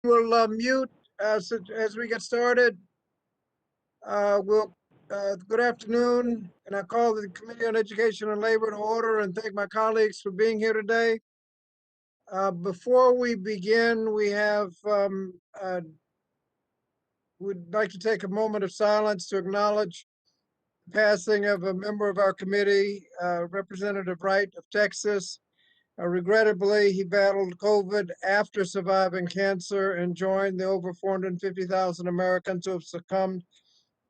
We'll mute as we get started. Good afternoon, and I call the Committee on Education and Labor to order and thank my colleagues for being here today. Before we begin, we'd like to take a moment of silence to acknowledge the passing of a member of our committee, Representative Wright of Texas. Regrettably, he battled COVID after surviving cancer and joined the over 450,000 Americans who have succumbed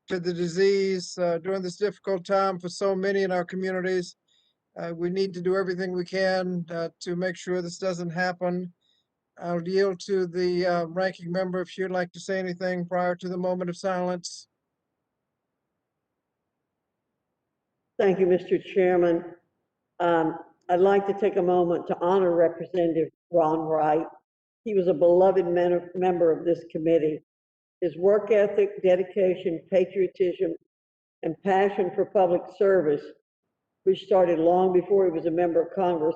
to the disease during this difficult time for so many in our communities. We need to do everything we can to make sure this doesn't happen. I'll yield to the ranking member if she'd like to say anything prior to the moment of silence. Thank you, Mr. Chairman. I'd like to take a moment to honor Representative Ron Wright. He was a beloved member of this committee. His work ethic, dedication, patriotism, and passion for public service, which started long before he was a member of Congress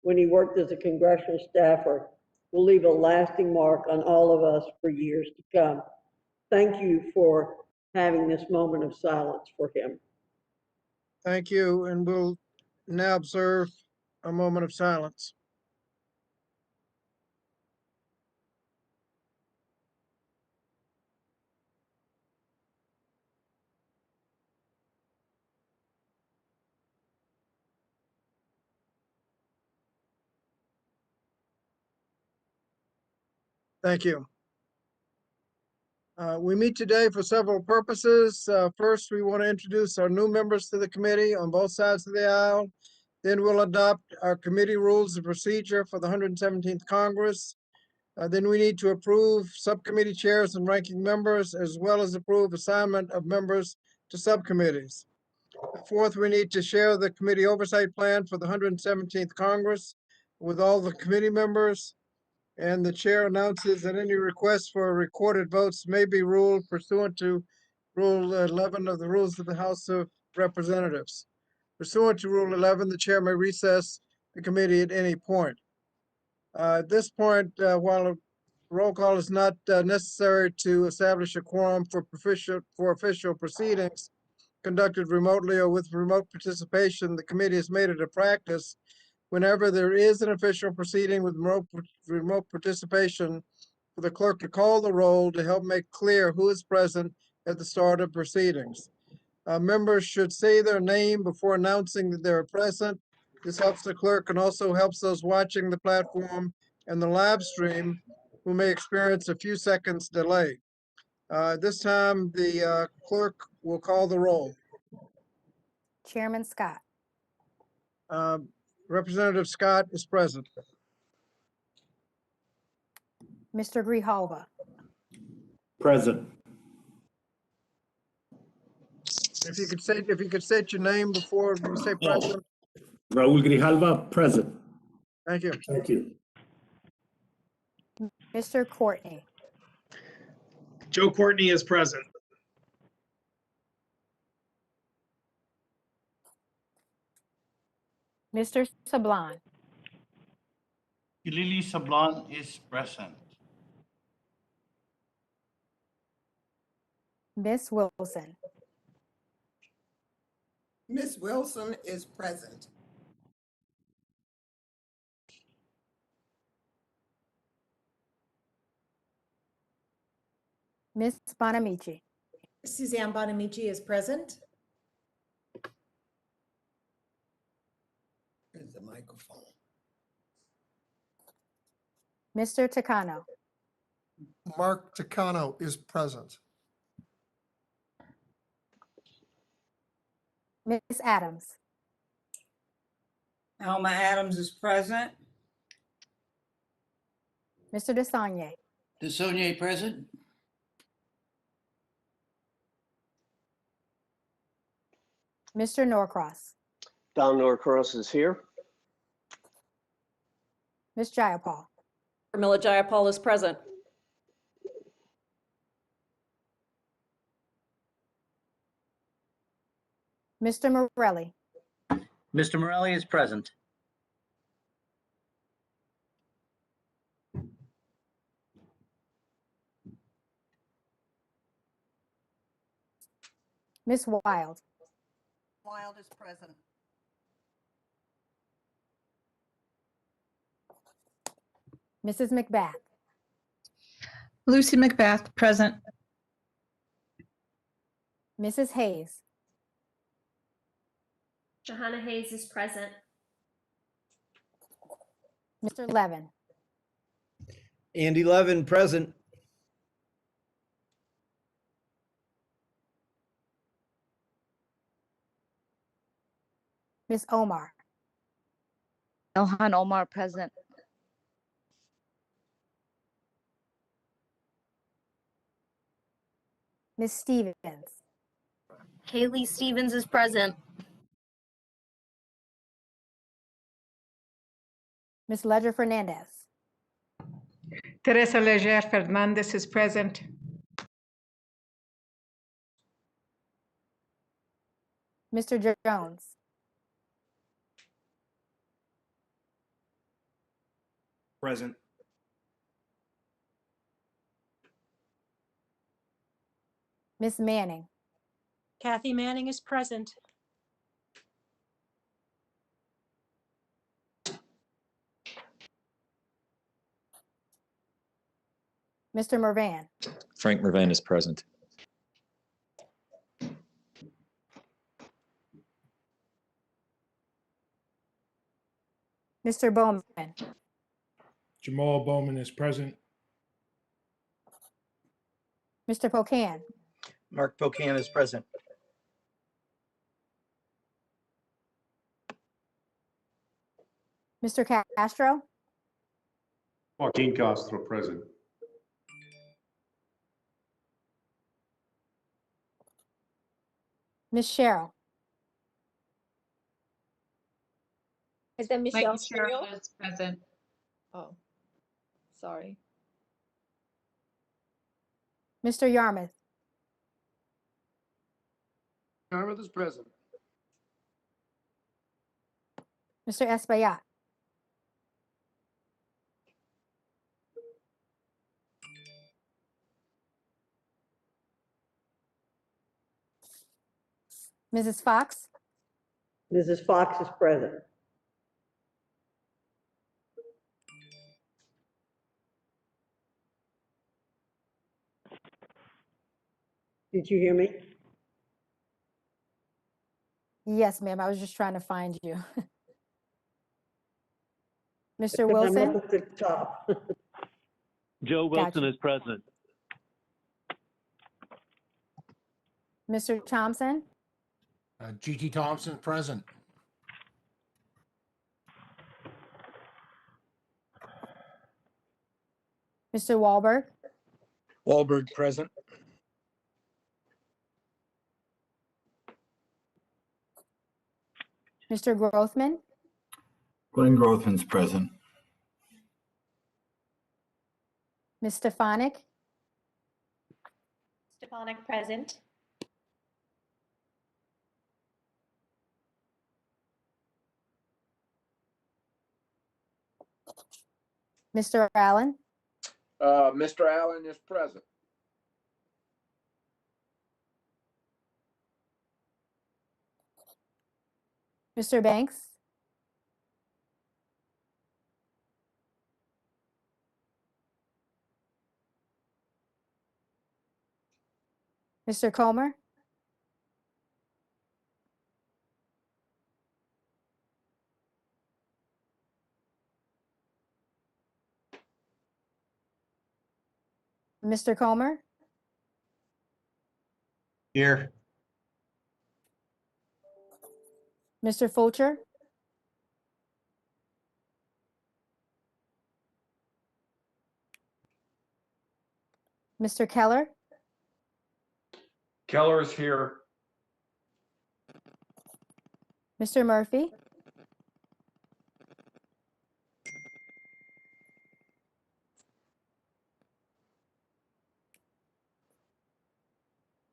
when he worked as a congressional staffer, will leave a lasting mark on all of us for years to come. Thank you for having this moment of silence for him. Thank you, and we'll now observe a moment of silence. Thank you. We meet today for several purposes. First, we want to introduce our new members to the committee on both sides of the aisle. Then we'll adopt our committee rules of procedure for the 117th Congress. Then we need to approve subcommittee chairs and ranking members, as well as approve assignment of members to subcommittees. Fourth, we need to share the committee oversight plan for the 117th Congress with all the committee members. And the chair announces that any requests for recorded votes may be ruled pursuant to Rule 11 of the Rules of the House of Representatives. Pursuant to Rule 11, the chair may recess the committee at any point. At this point, while a roll call is not necessary to establish a quorum for official proceedings conducted remotely or with remote participation, the committee has made it a practice whenever there is an official proceeding with remote participation for the clerk to call the roll to help make clear who is present at the start of proceedings. Members should say their name before announcing that they're present. This helps the clerk and also helps those watching the platform and the live stream who may experience a few seconds delay. This time, the clerk will call the roll. Chairman Scott. Representative Scott is present. Mr. Grijalva. Present. If you could state your name before you say present. Raul Grijalva, present. Thank you. Thank you. Mr. Courtney. Joe Courtney is present. Mr. Sablan. Lily Sablan is present. Miss Wilson. Miss Wilson is present. Miss Bonamici. Suzanne Bonamici is present. Here's the microphone. Mr. Takano. Mark Takano is present. Miss Adams. Alma Adams is present. Mr. DeSagne. DeSagne present. Mr. Norcross. Don Norcross is here. Miss Jayapal. Pramila Jayapal is present. Mr. Morelli. Mr. Morelli is present. Ms. Wild, Wild is present. Mrs. McBath, Lucy McBath, present. Mrs. Hayes, Johanna Hayes is present. Mr. Levin, Andy Levin, present. Ms. Omar, Elhan Omar, present. Ms. Stevens, Haley Stevens is present. Ms. Ledger Fernandez, Teresa Leger Fernandez is present. Mr. Jones, Present. Ms. Manning, Kathy Manning is present. Mr. Mervan, Frank Mervan is present. Mr. Bowman, Jamal Bowman is present. Mr. Pocan, Mark Pocan is present. Mr. Castro, Joaquin Castro, present. Ms. Cheryl, Is that Michelle Cheryl is present. Oh, sorry. Mr. Yarmouth, Yarmouth is present. Mr. Espaillat, Mrs. Fox, Mrs. Fox is present. Did you hear me? yes, ma'am, I was just trying to find you. Mr. Because I'm Wilson, up at the top. Joe Wilson is present. Mr. Thompson, G.T. Thompson, present. Mr. Wahlberg, Wahlberg, present. Mr. Grothman, Glenn Grothman's present. Ms. Stefanik, Stefanik present. Mr. Allen, Mr. Allen is present. Mr. Banks, Mr. Comer, Mr. Comer, Here. Mr. Fulcher, Mr. Keller, Keller is here. Mr. Murphy,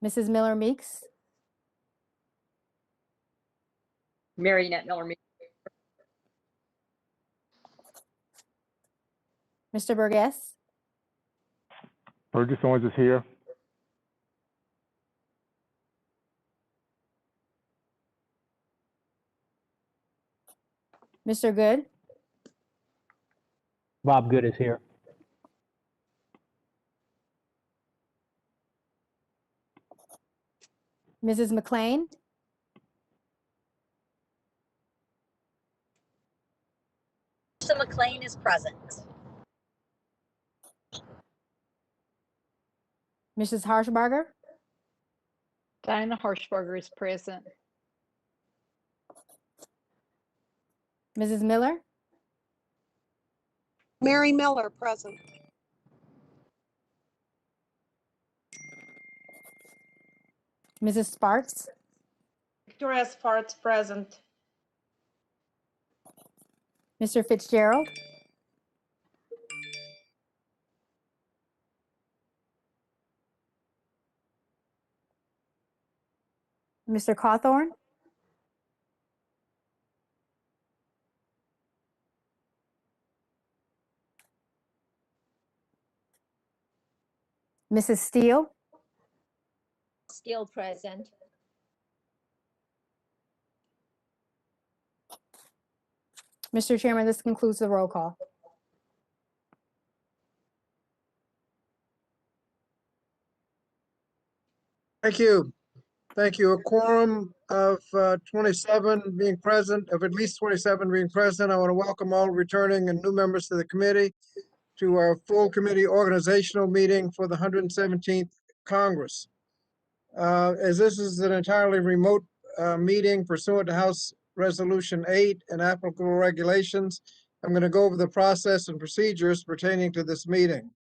Mrs. Miller Meeks, Marionette Miller. Mr. Burgess, Burgess Owens is here. Mr. Good, Bob Good is here. Mrs. McLean, Mr. McLean is present. Mrs. Harshbarger, Dinah Harshbarger is present. Mrs. Miller, Mary Miller, present. Mrs. Sparks, Victoria Sparks present. Mr. Fitzgerald, Mr. Cawthorn, Mrs. Steele, Still present. Mr. Chairman, this concludes the roll call. Thank you. Thank you. A quorum of 27 being present, of at least 27 being present. I want to welcome all returning and new members to the committee to our full committee organizational meeting for the 117th Congress. As this is an entirely remote meeting pursuant to House Resolution 8 and applicable regulations, I'm going to go over the process and procedures pertaining to this meeting.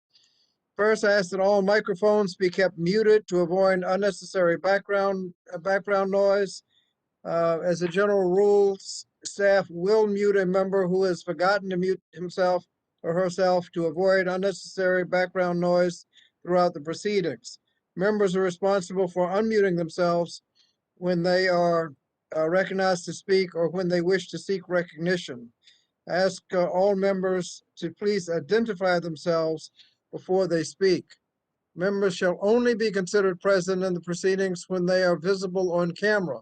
First, I ask that all microphones be kept muted to avoid unnecessary background noise. As a general rule, staff will mute a member who has forgotten to mute himself or herself to avoid unnecessary background noise throughout the proceedings. Members are responsible for unmuting themselves when they are recognized to speak or when they wish to seek recognition. I ask all members to please identify themselves before they speak. Members shall only be considered present in the proceedings when they are visible on camera,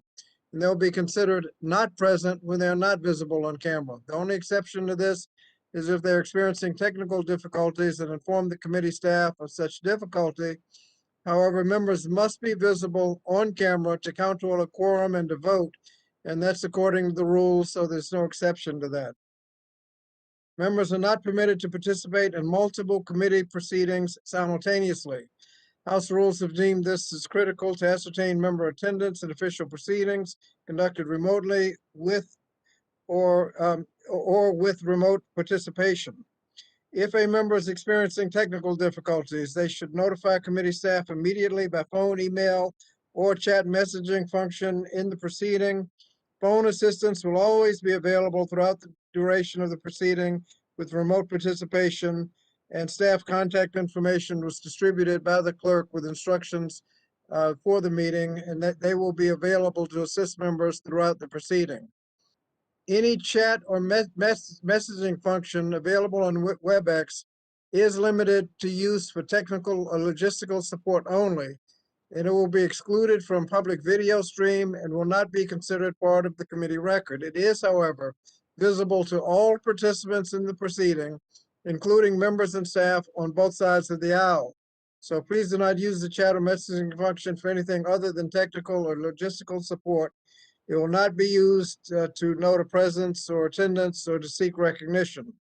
and they'll be considered not present when they are not visible on camera. The only exception to this is if they're experiencing technical difficulties and inform the committee staff of such difficulty. However, members must be visible on camera to count toward a quorum and to vote, and that's according to the rules, so there's no exception to that. Members are not permitted to participate in multiple committee proceedings simultaneously. House rules have deemed this as critical to ascertain member attendance in official proceedings conducted remotely with or with remote participation. If a member is experiencing technical difficulties, they should notify committee staff immediately by phone, email, or chat messaging function in the proceeding. Phone assistance will always be available throughout the duration of the proceeding with remote participation, and staff contact information was distributed by the clerk with instructions for the meeting, and that they will be available to assist members throughout the proceeding. Any chat or messaging function available on WebEx is limited to use for technical or logistical support only, and it will be excluded from public video stream and will not be considered part of the committee record. It is, however, visible to all participants in the proceeding, including members and staff on both sides of the aisle. So please do not use the chat or messaging function for anything other than technical or logistical support. It will not be used to note a presence or attendance or to seek recognition.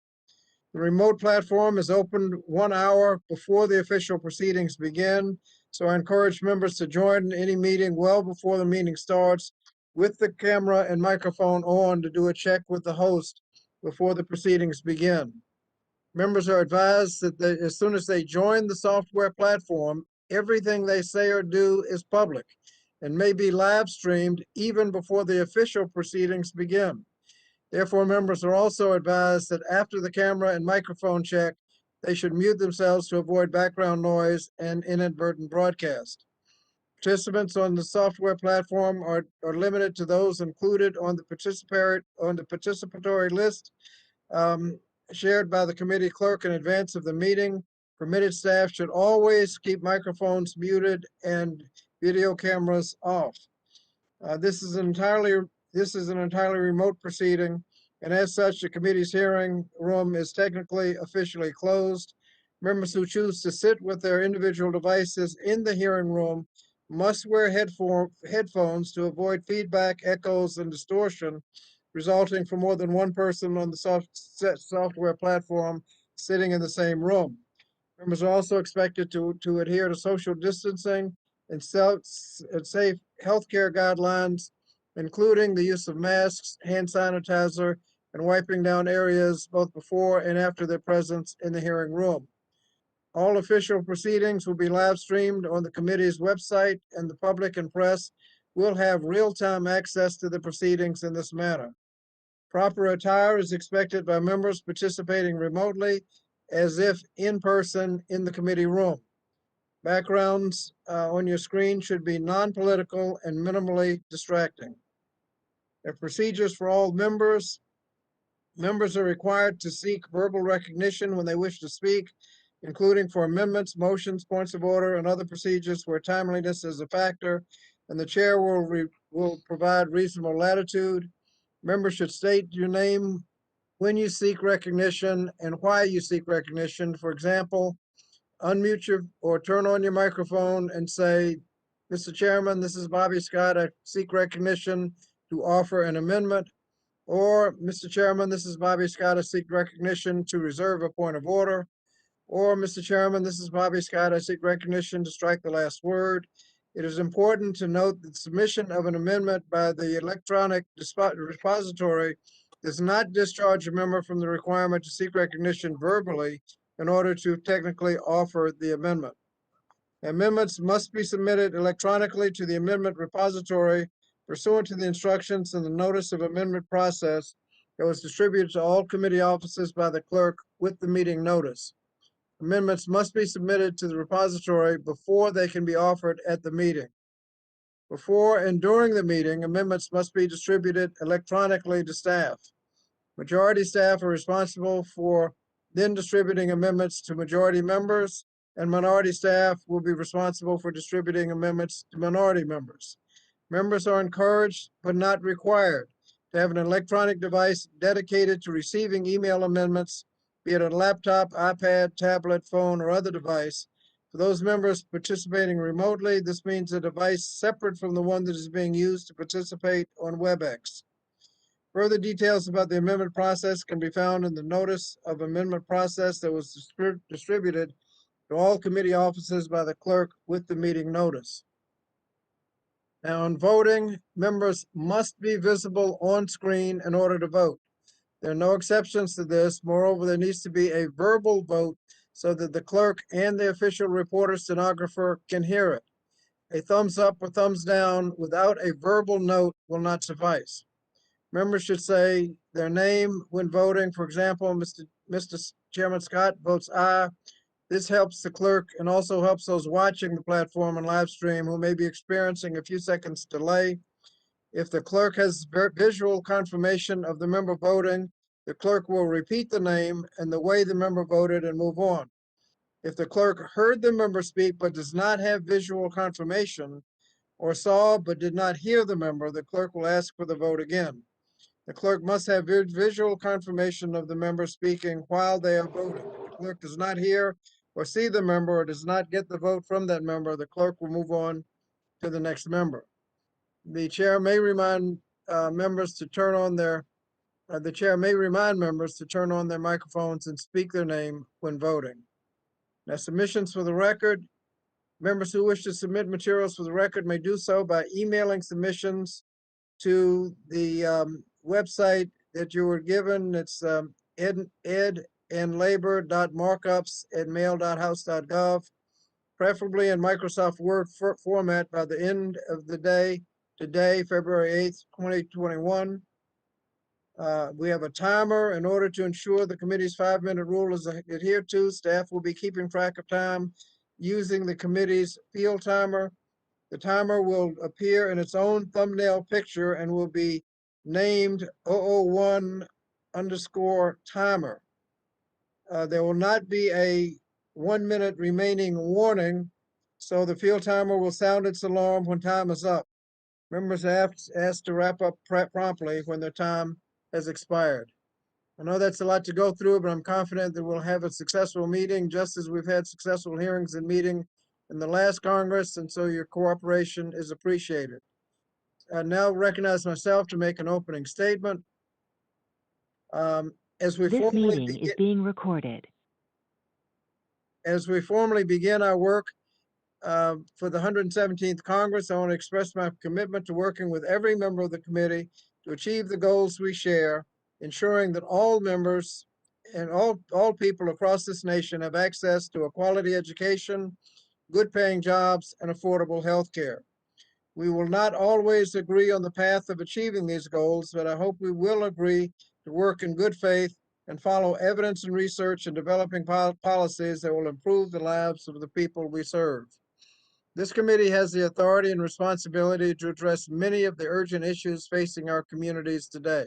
The remote platform is opened 1 hour before the official proceedings begin, so I encourage members to join any meeting well before the meeting starts with the camera and microphone on to do a check with the host before the proceedings begin. Members are advised that as soon as they join the software platform, everything they say or do is public and may be live streamed even before the official proceedings begin. Therefore, members are also advised that after the camera and microphone check, they should mute themselves to avoid background noise and inadvertent broadcast. Participants on the software platform are limited to those included on the participatory list shared by the committee clerk in advance of the meeting. Permitted staff should always keep microphones muted and video cameras off. This is an entirely remote proceeding, and as such, the committee's hearing room is technically officially closed. Members who choose to sit with their individual devices in the hearing room must wear headphones to avoid feedback, echoes, and distortion resulting from more than one person on the software platform sitting in the same room. Members are also expected to adhere to social distancing and safe healthcare guidelines, including the use of masks, hand sanitizer, and wiping down areas both before and after their presence in the hearing room. All official proceedings will be live streamed on the committee's website, and the public and press will have real-time access to the proceedings in this manner. Proper attire is expected by members participating remotely as if in person in the committee room. Backgrounds on your screen should be non-political and minimally distracting. There are procedures for all members. Members are required to seek verbal recognition when they wish to speak, including for amendments, motions, points of order, and other procedures where timeliness is a factor, and the chair will provide reasonable latitude. Members should state your name when you seek recognition and why you seek recognition. For example, unmute your or turn on your microphone and say, "Mr. Chairman, this is Bobby Scott. I seek recognition to offer an amendment." Or, "Mr. Chairman, this is Bobby Scott. I seek recognition to reserve a point of order." Or, "Mr. Chairman, this is Bobby Scott. I seek recognition to strike the last word." It is important to note that submission of an amendment by the electronic repository does not discharge a member from the requirement to seek recognition verbally in order to technically offer the amendment. Amendments must be submitted electronically to the amendment repository pursuant to the instructions in the notice of amendment process that was distributed to all committee offices by the clerk with the meeting notice. Amendments must be submitted to the repository before they can be offered at the meeting. Before and during the meeting, amendments must be distributed electronically to staff. Majority staff are responsible for then distributing amendments to majority members, and minority staff will be responsible for distributing amendments to minority members. Members are encouraged, but not required, to have an electronic device dedicated to receiving email amendments, be it a laptop, iPad, tablet, phone, or other device. For those members participating remotely, this means a device separate from the one that is being used to participate on WebEx. Further details about the amendment process can be found in the notice of amendment process that was distributed to all committee offices by the clerk with the meeting notice. Now, on voting, members must be visible on screen in order to vote. There are no exceptions to this. Moreover, there needs to be a verbal vote so that the clerk and the official reporter stenographer can hear it. A thumbs up or thumbs down without a verbal note will not suffice. Members should say their name when voting. For example, Mr. Chairman Scott votes aye. This helps the clerk and also helps those watching the platform and live stream who may be experiencing a few seconds delay. If the clerk has visual confirmation of the member voting, the clerk will repeat the name and the way the member voted and move on. If the clerk heard the member speak but does not have visual confirmation, or saw but did not hear the member, the clerk will ask for the vote again. The clerk must have visual confirmation of the member speaking while they are voting. If the clerk does not hear or see the member or does not get the vote from that member, the clerk will move on to the next member. The chair may remind members to turn on their microphones and speak their name when voting. Now, submissions for the record. Members who wish to submit materials for the record may do so by emailing submissions to the website that you were given. It's edandlabor.markups@mail.house.gov, preferably in Microsoft Word format by the end of the day, today, February 8th, 2021. We have a timer. In order to ensure the committee's 5-minute rule is adhered to, staff will be keeping track of time using the committee's field timer. The timer will appear in its own thumbnail picture and will be named 001_timer. There will not be a 1-minute remaining warning, so the field timer will sound its alarm when time is up. Members are asked to wrap up promptly when their time has expired. I know that's a lot to go through, but I'm confident that we'll have a successful meeting, just as we've had successful hearings and meeting in the last Congress, and so your cooperation is appreciated. I now recognize myself to make an opening statement. As we formally begin, being recorded. as we formally begin our work for the 117th Congress, I want to express my commitment to working with every member of the committee to achieve the goals we share, ensuring that all members and all people across this nation have access to a quality education, good paying jobs, and affordable health care. We will not always agree on the path of achieving these goals, but I hope we will agree to work in good faith and follow evidence and research in developing policies that will improve the lives of the people we serve. This committee has the authority and responsibility to address many of the urgent issues facing our communities today.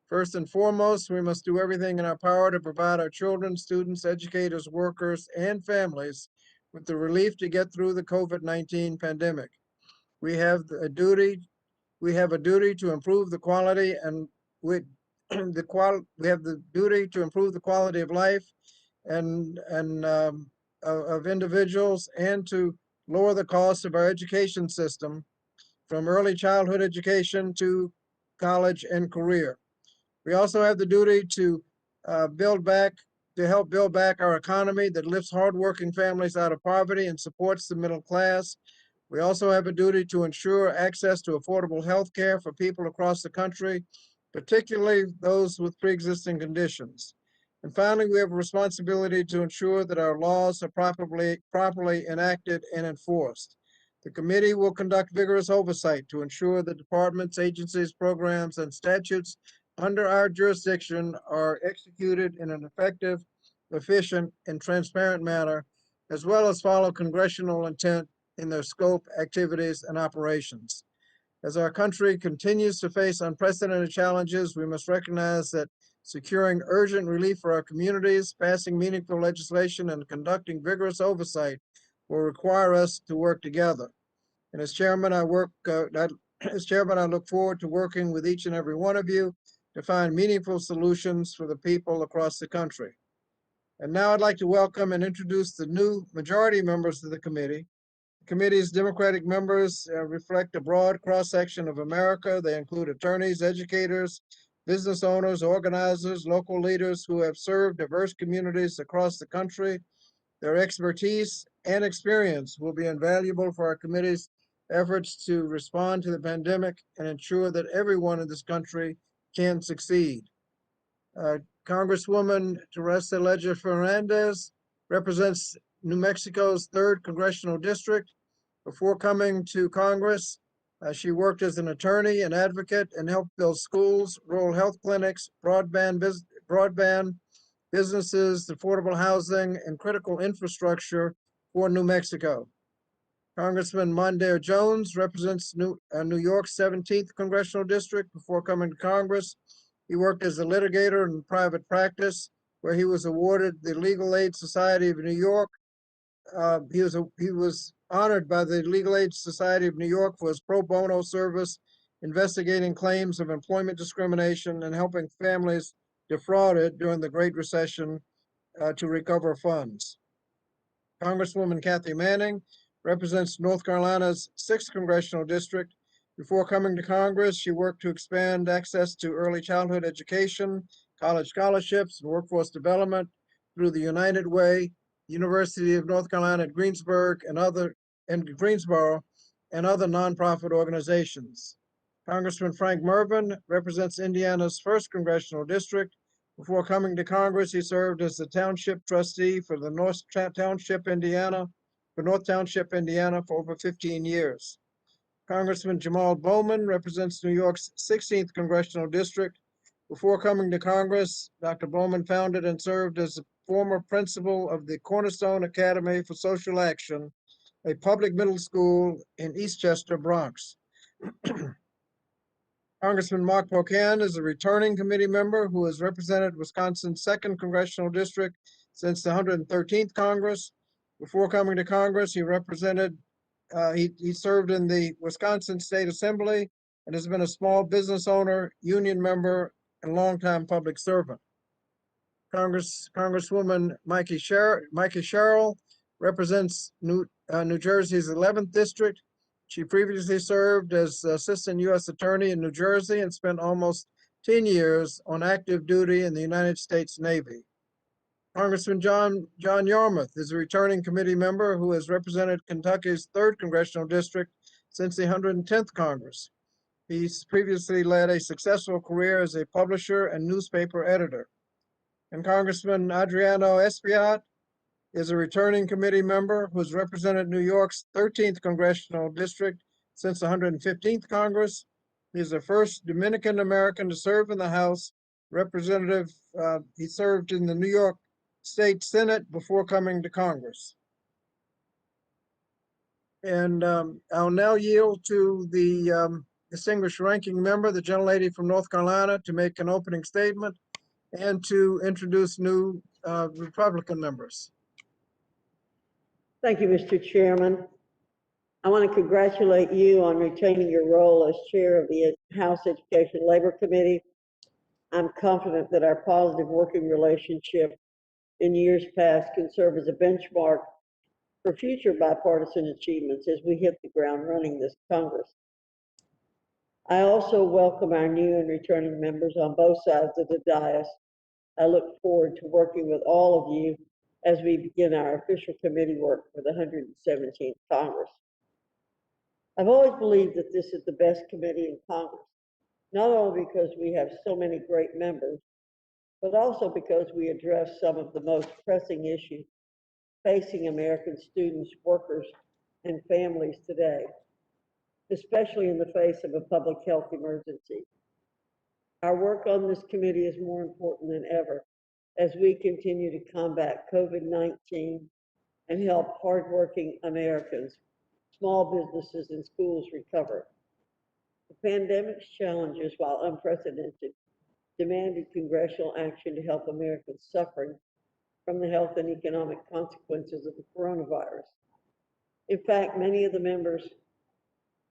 First and foremost, we must do everything in our power to provide our children, students, educators, workers, and families with the relief to get through the COVID-19 pandemic. We have a duty to improve the quality and we have the duty to improve the quality of life and of individuals, and to lower the cost of our education system from early childhood education to college and career. We also have the duty to help build back our economy that lifts hardworking families out of poverty and supports the middle class. We also have a duty to ensure access to affordable health care for people across the country, particularly those with pre-existing conditions. And finally, we have a responsibility to ensure that our laws are properly enacted and enforced. The committee will conduct vigorous oversight to ensure that departments, agencies, programs, and statutes under our jurisdiction are executed in an effective, efficient, and transparent manner, as well as follow congressional intent in their scope, activities, and operations. As our country continues to face unprecedented challenges, we must recognize that securing urgent relief for our communities, passing meaningful legislation, and conducting vigorous oversight will require us to work together. And as chairman, I look forward to working with each and every one of you to find meaningful solutions for the people across the country. And now I'd like to welcome and introduce the new majority members of the committee. The committee's Democratic members reflect a broad cross-section of America. They include attorneys, educators, business owners, organizers, local leaders who have served diverse communities across the country. Their expertise and experience will be invaluable for our committee's efforts to respond to the pandemic and ensure that everyone in this country can succeed. Congresswoman Teresa Leger Fernandez represents New Mexico's 3rd Congressional District. Before coming to Congress, she worked as an attorney and advocate and helped build schools, rural health clinics, broadband businesses, affordable housing, and critical infrastructure for New Mexico. Congressman Mondaire Jones represents New York's 17th Congressional District. Before coming to Congress, he worked as a litigator in private practice, where he was awarded the Legal Aid Society of New York. He was honored by the Legal Aid Society of New York for his pro bono service, investigating claims of employment discrimination and helping families defrauded during the Great Recession to recover funds. Congresswoman Kathy Manning represents North Carolina's 6th Congressional District. Before coming to Congress, she worked to expand access to early childhood education, college scholarships, and workforce development through the United Way, University of North Carolina at Greensboro, and other nonprofit organizations. Congressman Frank Mervyn represents Indiana's 1st Congressional District. Before coming to Congress, he served as the township trustee for the North Township, Indiana for over 15 years. Congressman Jamal Bowman represents New York's 16th Congressional District. Before coming to Congress, Dr. Bowman founded and served as the former principal of the Cornerstone Academy for Social Action, a public middle school in Eastchester, Bronx. Congressman Mark Pocan is a returning committee member who has represented Wisconsin's 2nd Congressional District since the 113th Congress. Before coming to Congress, he served in the Wisconsin State Assembly and has been a small business owner, union member, and longtime public servant. Congresswoman Mikey Sherrill represents New Jersey's 11th District. She previously served as Assistant U.S. Attorney in New Jersey and spent almost 10 years on active duty in the United States Navy. Congressman John Yarmouth is a returning committee member who has represented Kentucky's 3rd Congressional District since the 110th Congress. He's previously led a successful career as a publisher and newspaper editor. And Congressman Adriano Espaillat is a returning committee member who's represented New York's 13th Congressional District since the 115th Congress. He's the first Dominican American to serve in the House. He served in the New York State Senate before coming to Congress. And I'll now yield to the distinguished ranking member, the gentlelady from North Carolina, to make an opening statement and to introduce new Republican members. Thank you, Mr. Chairman. I want to congratulate you on retaining your role as chair of the House Education Labor Committee. I'm confident that our positive working relationship in years past can serve as a benchmark for future bipartisan achievements as we hit the ground running this Congress. I also welcome our new and returning members on both sides of the dais. I look forward to working with all of you as we begin our official committee work for the 117th Congress. I've always believed that this is the best committee in Congress, not only because we have so many great members, but also because we address some of the most pressing issues facing American students, workers, and families today, especially in the face of a public health emergency. Our work on this committee is more important than ever as we continue to combat COVID-19 and help hardworking Americans, small businesses, and schools recover. The pandemic's challenges, while unprecedented, demanded congressional action to help Americans suffering from the health and economic consequences of the coronavirus. In fact, many of the members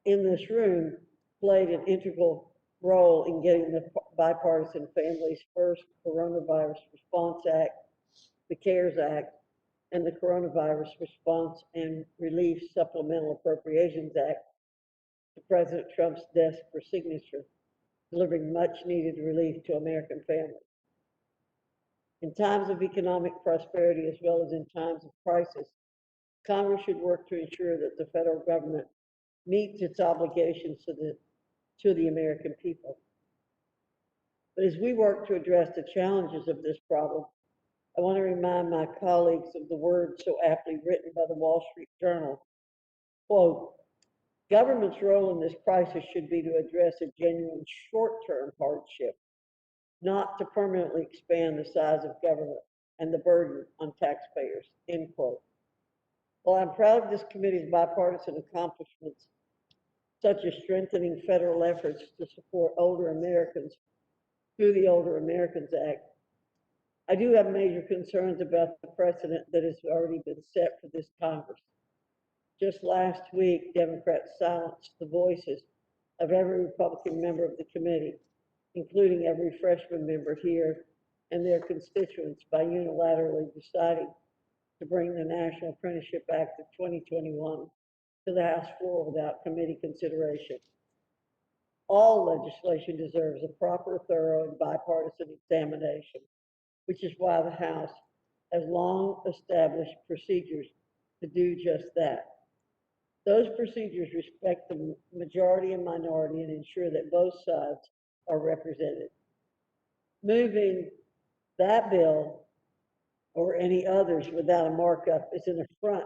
in this room played an integral role in getting the bipartisan Families First Coronavirus Response Act, the CARES Act, and the Coronavirus Response and Relief Supplemental Appropriations Act to President Trump's desk for signature, delivering much needed relief to American families. In times of economic prosperity as well as in times of crisis, Congress should work to ensure that the federal government meets its obligations to the American people. But as we work to address the challenges of this problem, I want to remind my colleagues of the words so aptly written by the Wall Street Journal. Quote, government's role in this crisis should be to address a genuine short-term hardship, not to permanently expand the size of government and the burden on taxpayers, end quote. While I'm proud of this committee's bipartisan accomplishments, such as strengthening federal efforts to support older Americans through the Older Americans Act, I do have major concerns about the precedent that has already been set for this Congress. Just last week, Democrats silenced the voices of every Republican member of the committee, including every freshman member here and their constituents, by unilaterally deciding to bring the National Apprenticeship Act of 2021 to the House floor without committee consideration. All legislation deserves a proper, thorough, and bipartisan examination, which is why the House has long established procedures to do just that. Those procedures respect the majority and minority and ensure that both sides are represented. Moving that bill or any others without a markup is an affront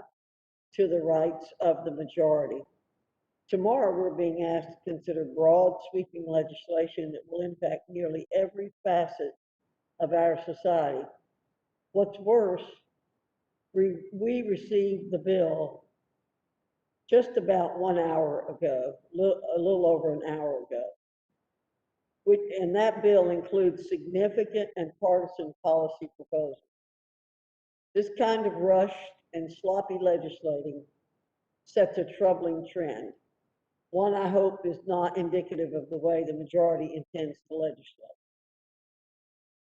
to the rights of the majority. Tomorrow, we're being asked to consider broad, sweeping legislation that will impact nearly every facet of our society. What's worse, we received the bill just about 1 hour ago, a little over an hour ago. And that bill includes significant and partisan policy proposals. This kind of rushed and sloppy legislating sets a troubling trend, one I hope is not indicative of the way the majority intends to legislate.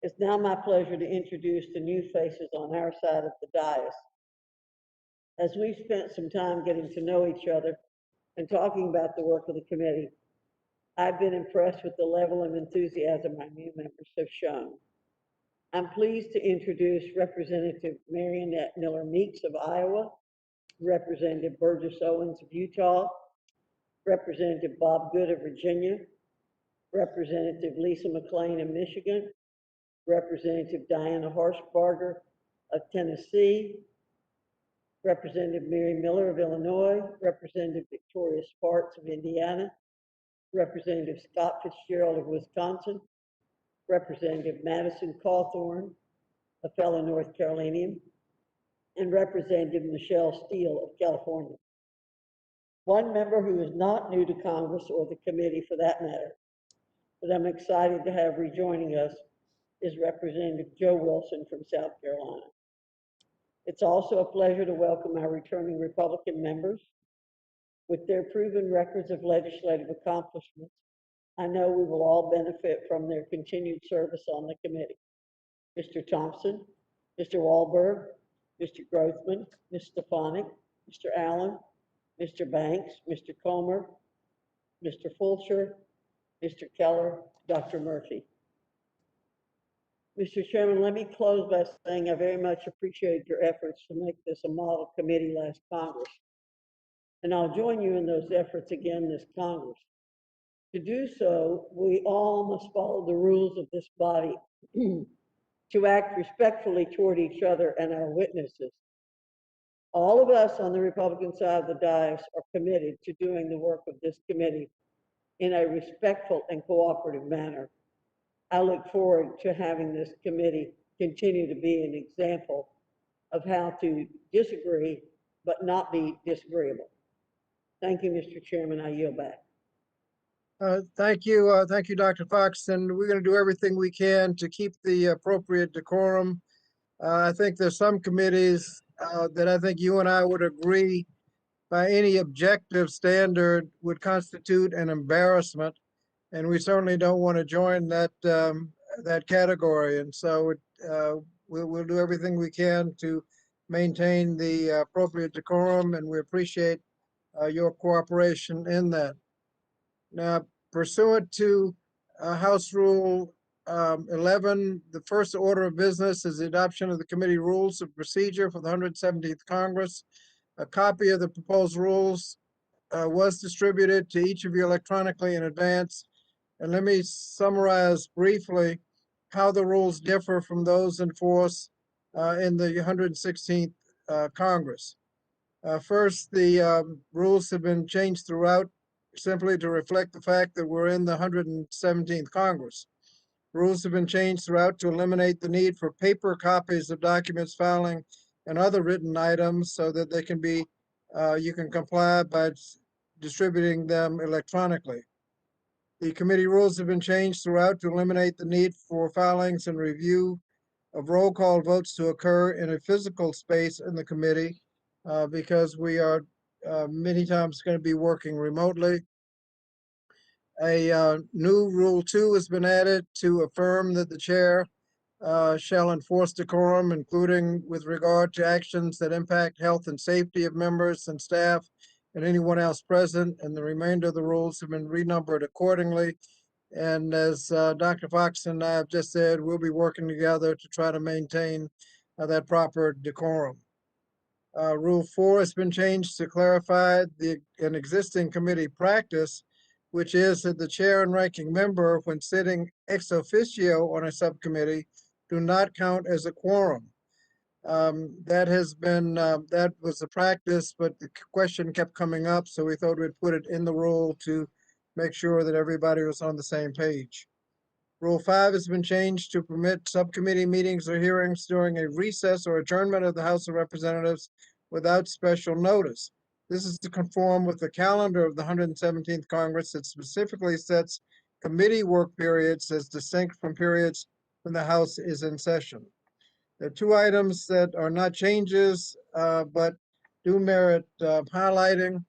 It's now my pleasure to introduce the new faces on our side of the dais. As we've spent some time getting to know each other and talking about the work of the committee, I've been impressed with the level of enthusiasm our new members have shown. I'm pleased to introduce Representative Marionette Miller Meeks of Iowa, Representative Burgess Owens of Utah, Representative Bob Good of Virginia, Representative Lisa McLean of Michigan, Representative Diana Harshbarger of Tennessee, Representative Mary Miller of Illinois, Representative Victoria Sparks of Indiana, Representative Scott Fitzgerald of Wisconsin, Representative Madison Cawthorn, a fellow North Carolinian, and Representative Michelle Steele of California. One member who is not new to Congress or the committee for that matter, but I'm excited to have rejoining us, is Representative Joe Wilson from South Carolina. It's also a pleasure to welcome our returning Republican members. With their proven records of legislative accomplishments, I know we will all benefit from their continued service on the committee. Mr. Thompson, Mr. Wahlberg, Mr. Grothman, Ms. Stefanik, Mr. Allen, Mr. Banks, Mr. Comer, Mr. Fulcher, Mr. Keller, Dr. Murphy. Mr. Chairman, let me close by saying I very much appreciate your efforts to make this a model committee last Congress. And I'll join you in those efforts again this Congress. To do so, we all must follow the rules of this body to act respectfully toward each other and our witnesses. All of us on the Republican side of the dais are committed to doing the work of this committee in a respectful and cooperative manner. I look forward to having this committee continue to be an example of how to disagree but not be disagreeable. Thank you, Mr. Chairman. I yield back. Thank you, Dr. Fox, and we're going to do everything we can to keep the appropriate decorum. I think there's some committees that I think you and I would agree by any objective standard would constitute an embarrassment, and we certainly don't want to join that that category. And so we'll do everything we can to maintain the appropriate decorum, and we appreciate your cooperation in that. Now, pursuant to House Rule 11, the first order of business is the adoption of the committee rules of procedure for the 117th Congress. A copy of the proposed rules was distributed to each of you electronically in advance. And let me summarize briefly how the rules differ from those in force in the 116th Congress. First, the rules have been changed throughout simply to reflect the fact that we're in the 117th Congress. Rules have been changed throughout to eliminate the need for paper copies of documents, filing, and other written items so that they can be, you can comply by distributing them electronically. The committee rules have been changed throughout to eliminate the need for filings and review of roll call votes to occur in a physical space in the committee because we are many times going to be working remotely. A new Rule 2 has been added to affirm that the chair shall enforce decorum, including with regard to actions that impact health and safety of members and staff and anyone else present, and the remainder of the rules have been renumbered accordingly. And as Dr. Fox and I have just said, we'll be working together to try to maintain that proper decorum. Rule 4 has been changed to clarify an existing committee practice, which is that the chair and ranking member, when sitting ex officio on a subcommittee, do not count as a quorum. That has been, that was the practice, but the question kept coming up, so we thought we'd put it in the rule to make sure that everybody was on the same page. Rule 5 has been changed to permit subcommittee meetings or hearings during a recess or adjournment of the House of Representatives without special notice. This is to conform with the calendar of the 117th Congress that specifically sets committee work periods as distinct from periods when the House is in session. There are two items that are not changes, but do merit highlighting.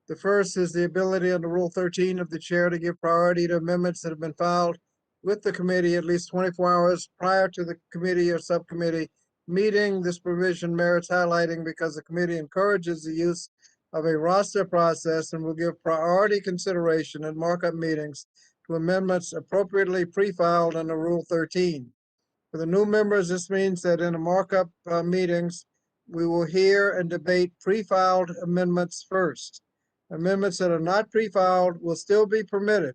The first is the ability under Rule 13 of the chair to give priority to amendments that have been filed with the committee at least 24 hours prior to the committee or subcommittee meeting. This provision merits highlighting because the committee encourages the use of a roster process and will give priority consideration in markup meetings to amendments appropriately pre-filed under Rule 13. For the new members, this means that in the markup meetings, we will hear and debate pre-filed amendments first. Amendments that are not pre-filed will still be permitted,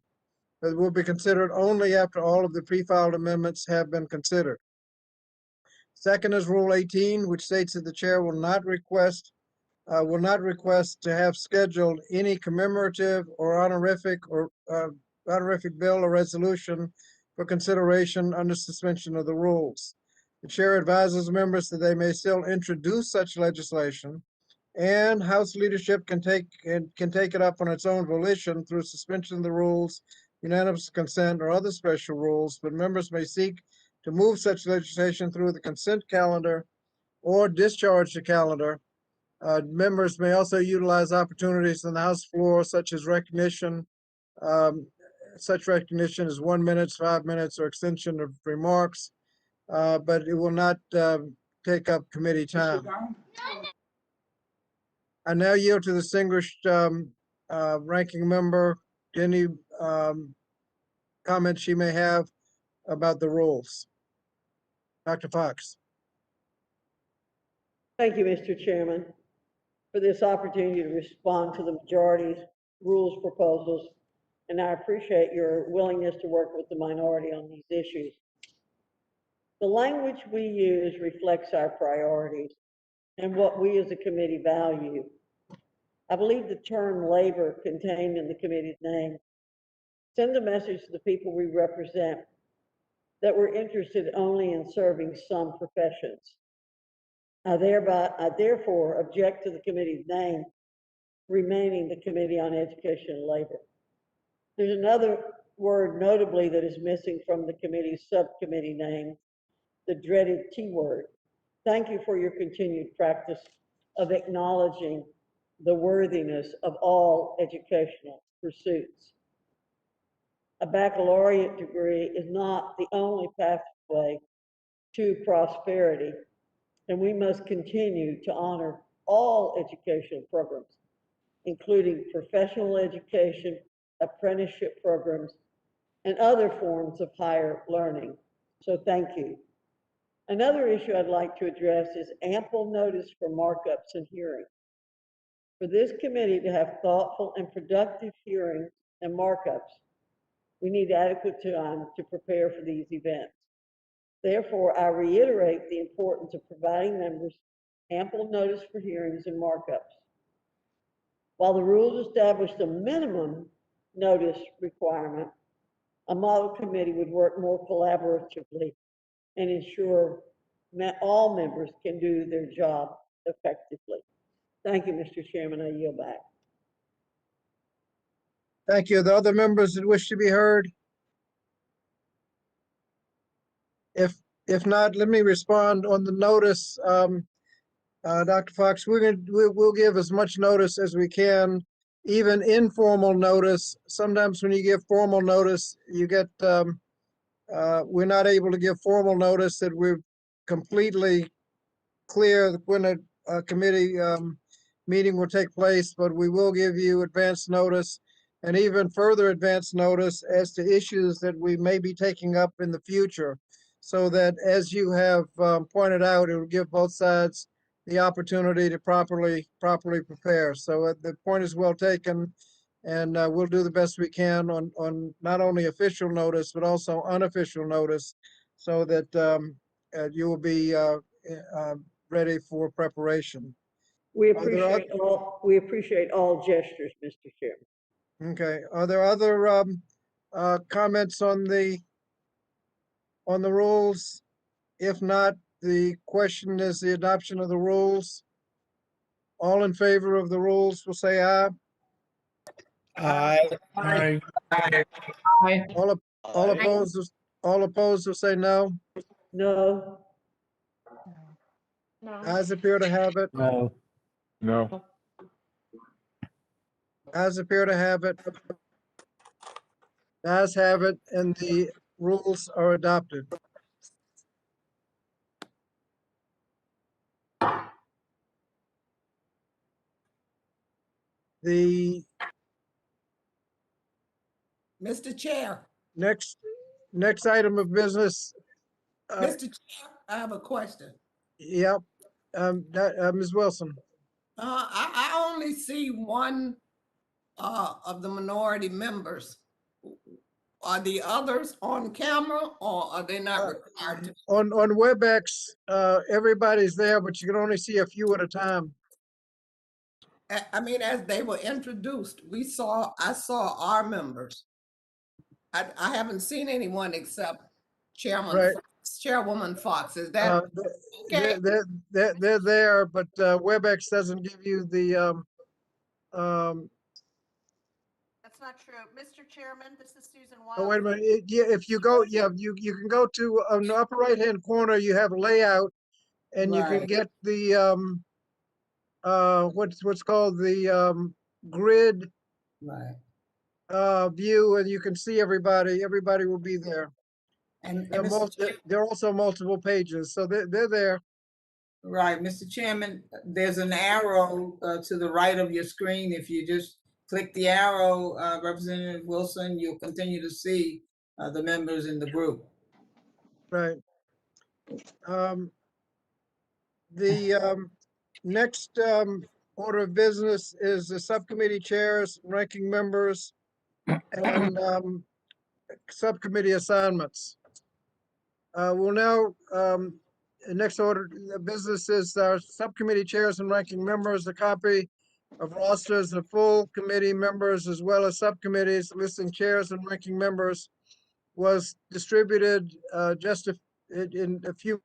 but will be considered only after all of the pre-filed amendments have been considered. Second is Rule 18, which states that the chair will not request to have scheduled any commemorative or honorific bill or resolution for consideration under suspension of the rules. The chair advises members that they may still introduce such legislation, and House leadership can take it up on its own volition through suspension of the rules, unanimous consent, or other special rules, but members may seek to move such legislation through the consent calendar or discharge the calendar. Members may also utilize opportunities on the House floor, such as recognition. Such recognition is 1 minute, 5 minutes, or extension of remarks, but it will not take up committee time. I now yield to the distinguished ranking member, any comments she may have about the rules. Dr. Fox. Thank you, Mr. Chairman, for this opportunity to respond to the majority's rules proposals, and I appreciate your willingness to work with the minority on these issues. The language we use reflects our priorities and what we as a committee value. I believe the term labor contained in the committee's name sends a message to the people we represent that we're interested only in serving some professions. I therefore object to the committee's name remaining the Committee on Education and Labor. There's another word notably that is missing from the committee's subcommittee name, the dreaded T word. Thank you for your continued practice of acknowledging the worthiness of all educational pursuits. A baccalaureate degree is not the only pathway to prosperity, and we must continue to honor all educational programs, including professional education, apprenticeship programs, and other forms of higher learning. So thank you. Another issue I'd like to address is ample notice for markups and hearings. For this committee to have thoughtful and productive hearings and markups, we need adequate time to prepare for these events. Therefore, I reiterate the importance of providing members ample notice for hearings and markups. While the rules established a minimum notice requirement, a model committee would work more collaboratively and ensure that all members can do their job effectively. Thank you, Mr. Chairman. I yield back. Thank you. The other members that wish to be heard? If not, let me respond on the notice. Dr. Fox, we'll give as much notice as we can, even informal notice. Sometimes when you give formal notice, you get, we're not able to give formal notice that we're completely clear when a committee meeting will take place, but we will give you advance notice and even further advance notice as to issues that we may be taking up in the future, so that, as you have pointed out, it will give both sides the opportunity to properly prepare. So the point is well taken, and we'll do the best we can on not only official notice, but also unofficial notice, so that you will be ready for preparation. We appreciate all gestures, Mr. Chairman. Okay. Are there other comments on the rules? If not, the question is the adoption of the rules. All in favor of the rules will say aye. Aye. Aye. All opposed will say no. No. No. Ayes appear to have it. No. No. Ayes appear to have it. Ayes have it, and the rules are adopted. The Mr. Chair, next item of business, Mr. Chair, I have a question. yep, Ms. Wilson. I only see one of the minority members. Are the others on camera or are they not required to? On WebEx, everybody's there, but you can only see a few at a time. I mean, as they were introduced, I saw our members. I haven't seen anyone except Right. Chairwoman Fox. Is Uh, that okay? They're there, but WebEx doesn't give you the, That's not true. Mr. Chairman, this is Susan oh, Wild. wait a minute. Yeah, if you go, yeah, you can go to, on the upper right-hand corner, you have layout, and you can Right. get the, what's called the, grid, Right. view, and you can see everybody. Everybody will be there. And Mr. There are also multiple pages, so they're there. Right, Mr. Chairman, there's an arrow to the right of your screen. If you just click the arrow, Representative Wilson, you'll continue to see the members in the group. Right. The next order of business is the subcommittee chairs, ranking members, and subcommittee assignments. We'll now, the next order of business is our subcommittee chairs and ranking members, a copy of rosters of full committee members as well as subcommittees listing chairs and ranking members was distributed in a few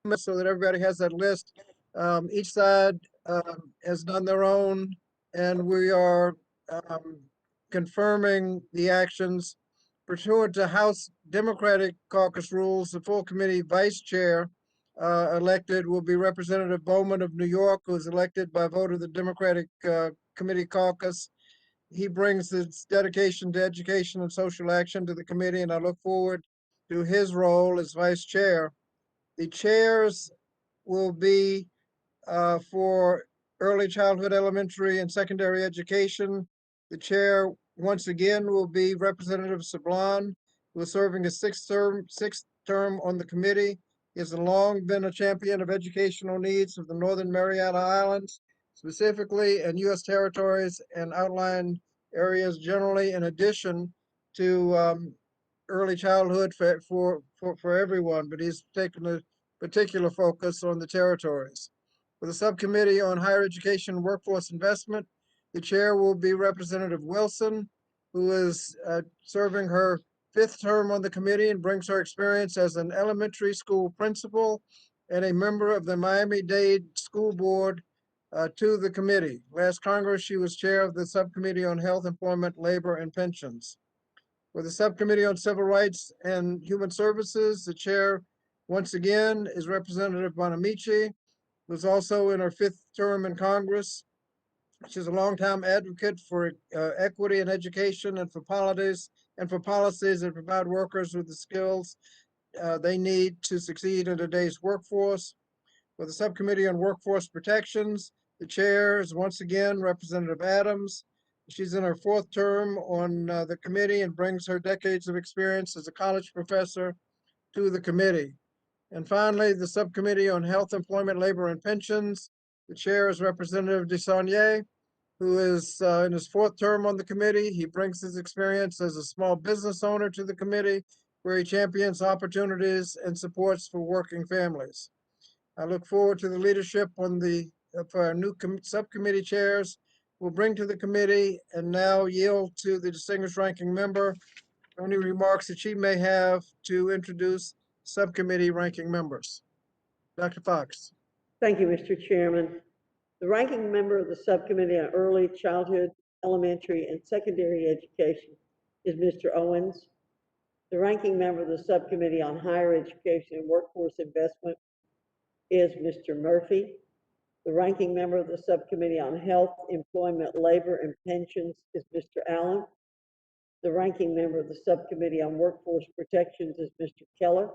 minutes so that everybody has that list. Each side has done their own, and we are confirming the actions. Pursuant to House Democratic Caucus rules, the full committee vice chair elected will be Representative Bowman of New York, who is elected by vote of the Democratic Committee Caucus. He brings his dedication to education and social action to the committee, and I look forward to his role as vice chair. The chairs will be for early childhood, elementary, and secondary education. The chair, once again, will be Representative Sablon, who is serving his sixth term on the committee. He has long been a champion of educational needs of the Northern Mariana Islands, specifically, and U.S. territories and outlying areas generally, in addition to early childhood for everyone, but he's taken a particular focus on the territories. For the Subcommittee on Higher Education and Workforce Investment, the chair will be Representative Wilson, who is serving her fifth term on the committee and brings her experience as an elementary school principal and a member of the Miami-Dade School Board to the committee. Last Congress, she was chair of the Subcommittee on Health, Employment, Labor, and Pensions. For the Subcommittee on Civil Rights and Human Services, the chair, once again, is Representative Bonamici, who's also in her fifth term in Congress. She's a longtime advocate for equity in education and for policies that provide workers with the skills they need to succeed in today's workforce. For the Subcommittee on Workforce Protections, the chair is once again Representative Adams. She's in her fourth term on the committee and brings her decades of experience as a college professor to the committee. And finally, the Subcommittee on Health, Employment, Labor, and Pensions. The chair is Representative DeSaulnier, who is in his fourth term on the committee. He brings his experience as a small business owner to the committee, where he champions opportunities and supports for working families. I look forward to the leadership on for our new subcommittee chairs will bring to the committee, and now yield to the distinguished ranking member any remarks that she may have to introduce subcommittee ranking members. Dr. Fox. Thank you, Mr. Chairman. The ranking member of the Subcommittee on Early Childhood, Elementary, and Secondary Education is Mr. Owens. The ranking member of the Subcommittee on Higher Education and Workforce Investment is Mr. Murphy. The ranking member of the Subcommittee on Health, Employment, Labor, and Pensions is Mr. Allen. The ranking member of the Subcommittee on Workforce Protections is Mr. Keller.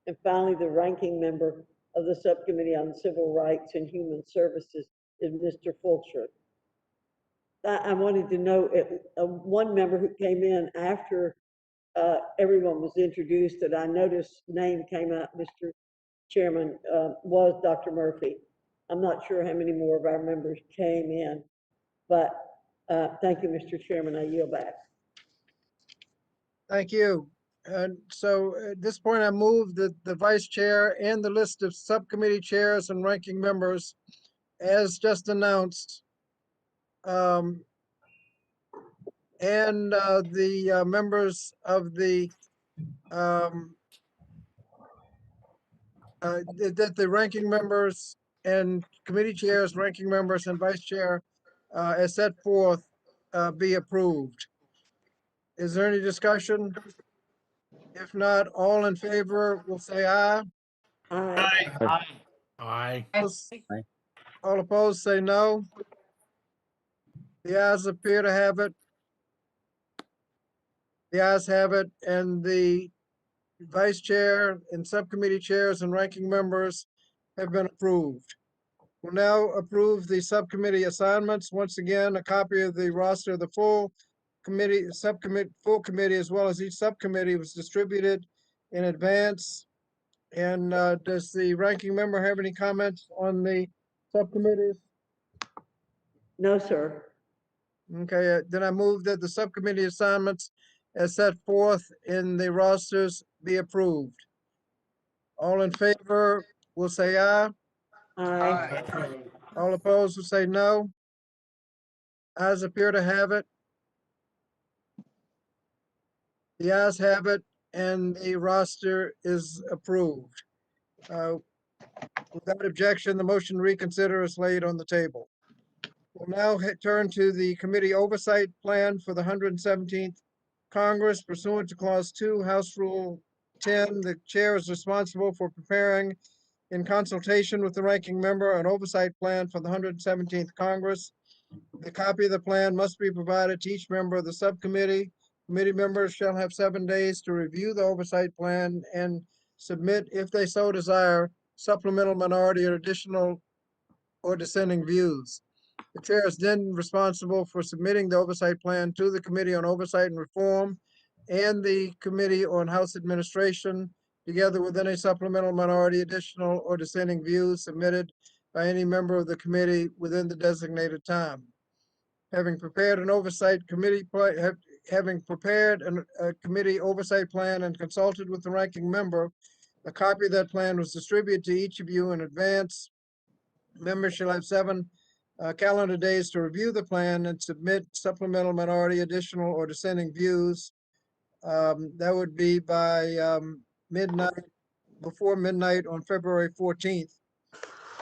And finally, the ranking member of the Subcommittee on Civil Rights and Human Services is Mr. Fulcher. I wanted to know, one member who came in after everyone was introduced that I noticed name came out, Mr. Chairman, was Dr. Murphy. I'm not sure how many more of our members came in, but thank you, Mr. Chairman. I yield back. Thank you. And so at this point, I move that the vice chair and the list of subcommittee chairs and ranking members as just announced, and the members of the that the ranking members and committee chairs, ranking members and vice chair as set forth be approved. Is there any discussion? If not, all in favor will say aye. Aye. Aye. All opposed say no. The ayes appear to have it. The ayes have it, and the vice chair and subcommittee chairs and ranking members have been approved. We'll now approve the subcommittee assignments. Once again, a copy of the roster of the full committee, full committee, as well as each subcommittee was distributed in advance. And does the ranking member have any comments on the subcommittees? No, sir. Okay, then I move that the subcommittee assignments as set forth in the rosters be approved. All in favor will say aye. Aye. All opposed will say no. Ayes appear to have it. The ayes have it, and the roster is approved. Without objection, the motion to reconsider is laid on the table. We'll now turn to the committee oversight plan for the 117th Congress pursuant to Clause 2, House Rule 10. The chair is responsible for preparing, in consultation with the ranking member, an oversight plan for the 117th Congress. The copy of the plan must be provided to each member of the subcommittee. Committee members shall have 7 days to review the oversight plan and submit, if they so desire, supplemental, minority, or additional or dissenting views. The chair is then responsible for submitting the oversight plan to the Committee on Oversight and Reform and the Committee on House Administration, together with any supplemental, minority, additional, or dissenting views submitted by any member of the committee within the designated time. Having prepared an oversight committee, having prepared a committee oversight plan and consulted with the ranking member, a copy of that plan was distributed to each of you in advance. Members shall have 7 calendar days to review the plan and submit supplemental, minority, additional, or dissenting views. That would be by midnight, before midnight on February 14th.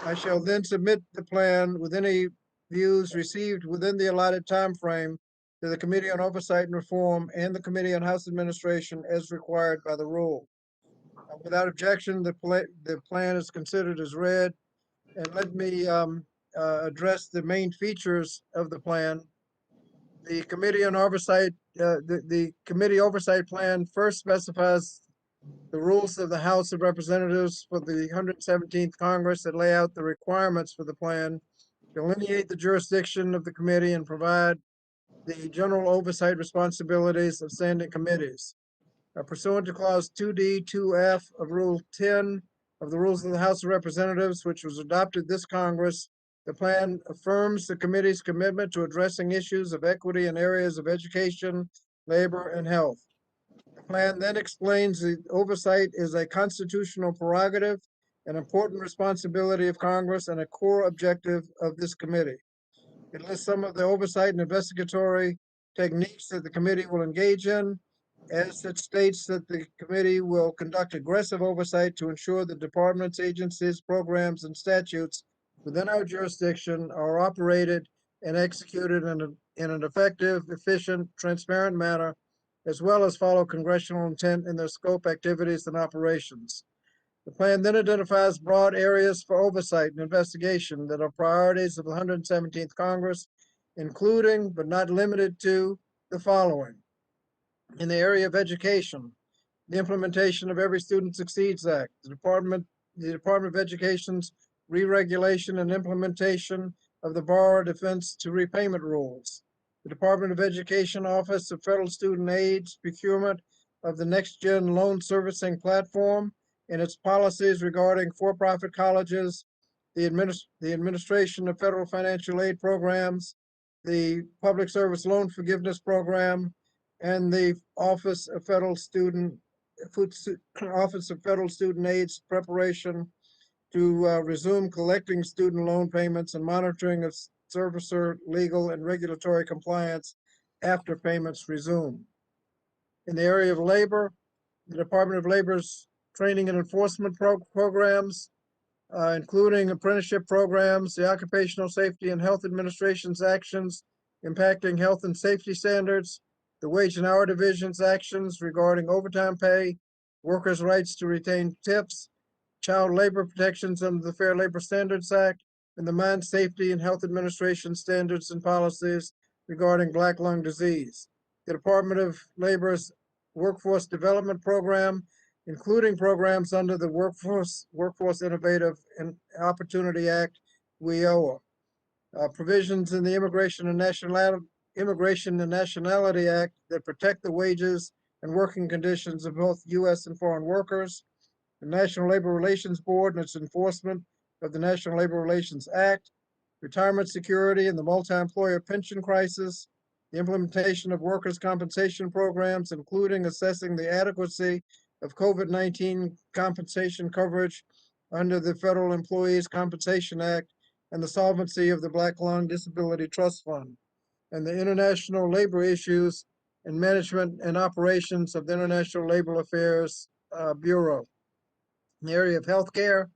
I shall then submit the plan with any views received within the allotted time frame to the Committee on Oversight and Reform and the Committee on House Administration as required by the rule. Without objection, the plan is considered as read. And let me address the main features of the plan. The Committee on Oversight, the Committee Oversight Plan first specifies the rules of the House of Representatives for the 117th Congress that lay out the requirements for the plan, delineate the jurisdiction of the committee, and provide the general oversight responsibilities of standing committees. Pursuant to Clause 2D, 2F of Rule 10 of the Rules of the House of Representatives, which was adopted this Congress, the plan affirms the committee's commitment to addressing issues of equity in areas of education, labor, and health. The plan then explains that oversight is a constitutional prerogative, an important responsibility of Congress, and a core objective of this committee. It lists some of the oversight and investigatory techniques that the committee will engage in, as it states that the committee will conduct aggressive oversight to ensure that departments, agencies, programs, and statutes within our jurisdiction are operated and executed in an effective, efficient, transparent manner, as well as follow congressional intent in their scope, activities, and operations. The plan then identifies broad areas for oversight and investigation that are priorities of the 117th Congress, including but not limited to the following: In the area of education, the implementation of Every Student Succeeds Act, the Department of Education's re-regulation and implementation of the borrower defense to repayment rules, the Department of Education Office of Federal Student Aid's procurement of the Next Gen Loan Servicing Platform and its policies regarding for-profit colleges, the administration of federal financial aid programs, the Public Service Loan Forgiveness Program, and the Office of Federal Student Aid's preparation to resume collecting student loan payments and monitoring of servicer legal and regulatory compliance after payments resume. In the area of labor, the Department of Labor's training and enforcement programs, including apprenticeship programs, the Occupational Safety and Health Administration's actions impacting health and safety standards, the Wage and Hour Division's actions regarding overtime pay, workers' rights to retain tips, child labor protections under the Fair Labor Standards Act, and the Mine Safety and Health Administration standards and policies regarding black lung disease. The Department of Labor's Workforce Development Program, including programs under the Workforce Innovative and Opportunity Act, WIOA. Provisions in the Immigration and Nationality Act that protect the wages and working conditions of both U.S. and foreign workers, the National Labor Relations Board and its enforcement of the National Labor Relations Act, retirement security and the multi-employer pension crisis, the implementation of workers' compensation programs, including assessing the adequacy of COVID-19 compensation coverage under the Federal Employees Compensation Act, and the solvency of the Black Lung Disability Trust Fund, and the international labor issues and management and operations of the International Labor Affairs Bureau. In the area of healthcare,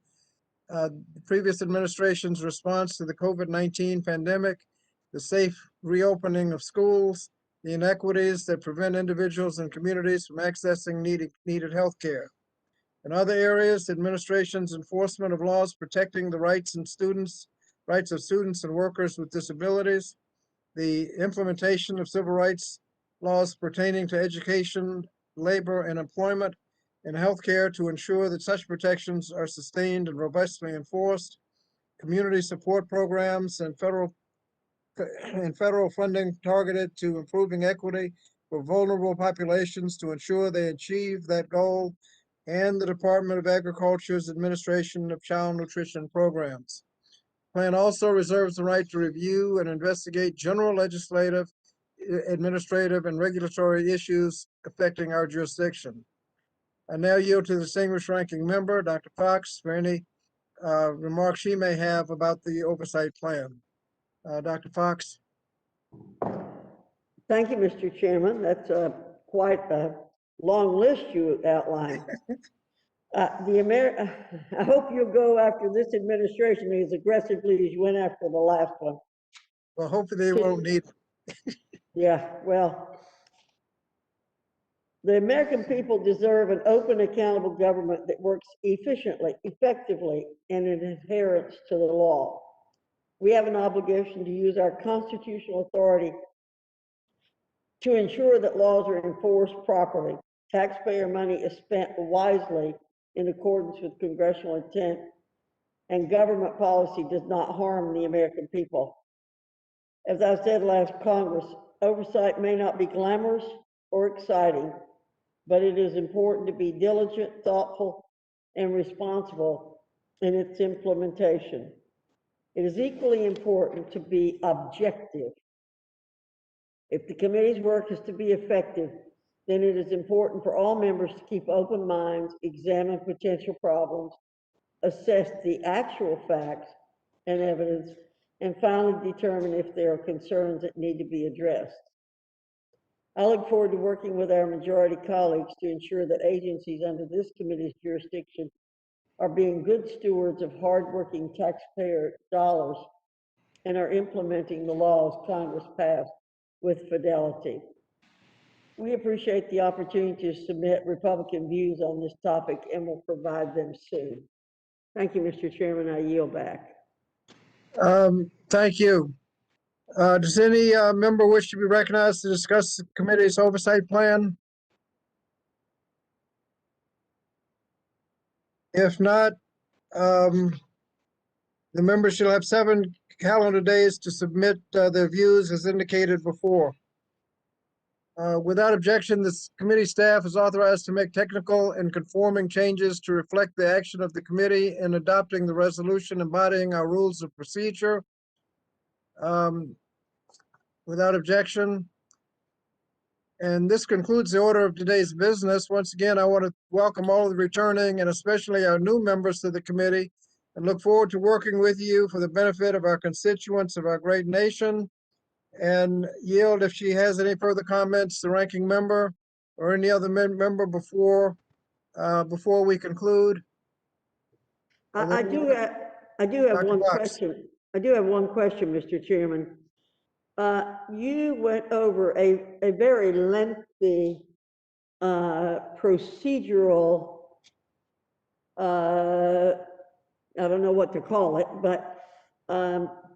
the previous administration's response to the COVID-19 pandemic, the safe reopening of schools, the inequities that prevent individuals and communities from accessing needed health care. In other areas, the administration's enforcement of laws protecting the rights of students and workers with disabilities, the implementation of civil rights laws pertaining to education, labor, and employment, and healthcare to ensure that such protections are sustained and robustly enforced, community support programs and federal funding targeted to improving equity for vulnerable populations to ensure they achieve that goal, and the Department of Agriculture's administration of child nutrition programs. The plan also reserves the right to review and investigate general legislative, administrative, and regulatory issues affecting our jurisdiction. I now yield to the distinguished ranking member, Dr. Fox, for any remarks she may have about the oversight plan. Dr. Fox. Thank you, Mr. Chairman. That's quite a long list you outlined. I hope you'll go after this administration as aggressively as you went after the last one. Well, hopefully they won't need. Yeah, well, the American people deserve an open, accountable government that works efficiently, effectively, and in adherence to the law. We have an obligation to use our constitutional authority to ensure that laws are enforced properly, taxpayer money is spent wisely in accordance with congressional intent, and government policy does not harm the American people. As I said last Congress, oversight may not be glamorous or exciting, but it is important to be diligent, thoughtful, and responsible in its implementation. It is equally important to be objective. If the committee's work is to be effective, then it is important for all members to keep open minds, examine potential problems, assess the actual facts and evidence, and finally determine if there are concerns that need to be addressed. I look forward to working with our majority colleagues to ensure that agencies under this committee's jurisdiction are being good stewards of hardworking taxpayer dollars and are implementing the laws Congress passed with fidelity. We appreciate the opportunity to submit Republican views on this topic and will provide them soon. Thank you, Mr. Chairman. I yield back. Thank you. Does any member wish to be recognized to discuss the committee's oversight plan? If not, the members shall have 7 calendar days to submit their views as indicated before. Without objection, this committee staff is authorized to make technical and conforming changes to reflect the action of the committee in adopting the resolution embodying our rules of procedure. Without objection. And this concludes the order of today's business. Once again, I want to welcome all of the returning and especially our new members to the committee and look forward to working with you for the benefit of our constituents of our great nation. And yield if she has any further comments, the ranking member or any other member before we conclude. I do have Dr. one Box. question. I do have one question, Mr. Chairman. You went over a very lengthy procedural, I don't know what to call it, but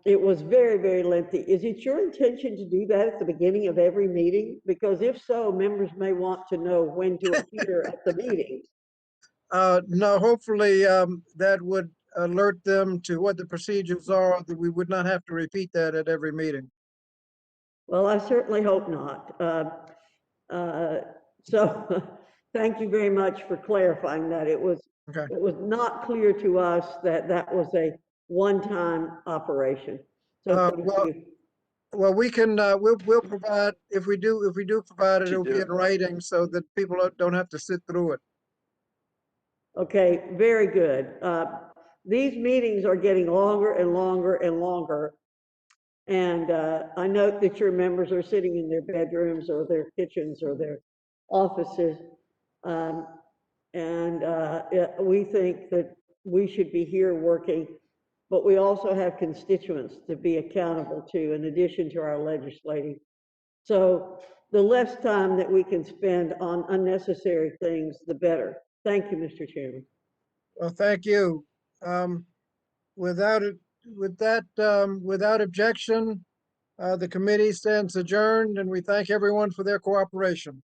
it was very, very lengthy. Is it your intention to do that at the beginning of every meeting? Because if so, members may want to know when to appear at the meeting. No, hopefully that would alert them to what the procedures are, that we would not have to repeat that at every meeting. Well, I certainly hope not. So thank you very much for clarifying that. It was not clear to us that that was a one-time operation. So thank you. Well, we can, we'll provide, if we do provide it, it'll be in writing so that people don't have to sit through it. Okay, very good. These meetings are getting longer and longer and longer. And I note that your members are sitting in their bedrooms or their kitchens or their offices. We think that we should be here working, but we also have constituents to be accountable to in addition to our legislating. So the less time that we can spend on unnecessary things, the better. Thank you, Mr. Chairman. Well, thank you. Without objection, the committee stands adjourned and we thank everyone for their cooperation.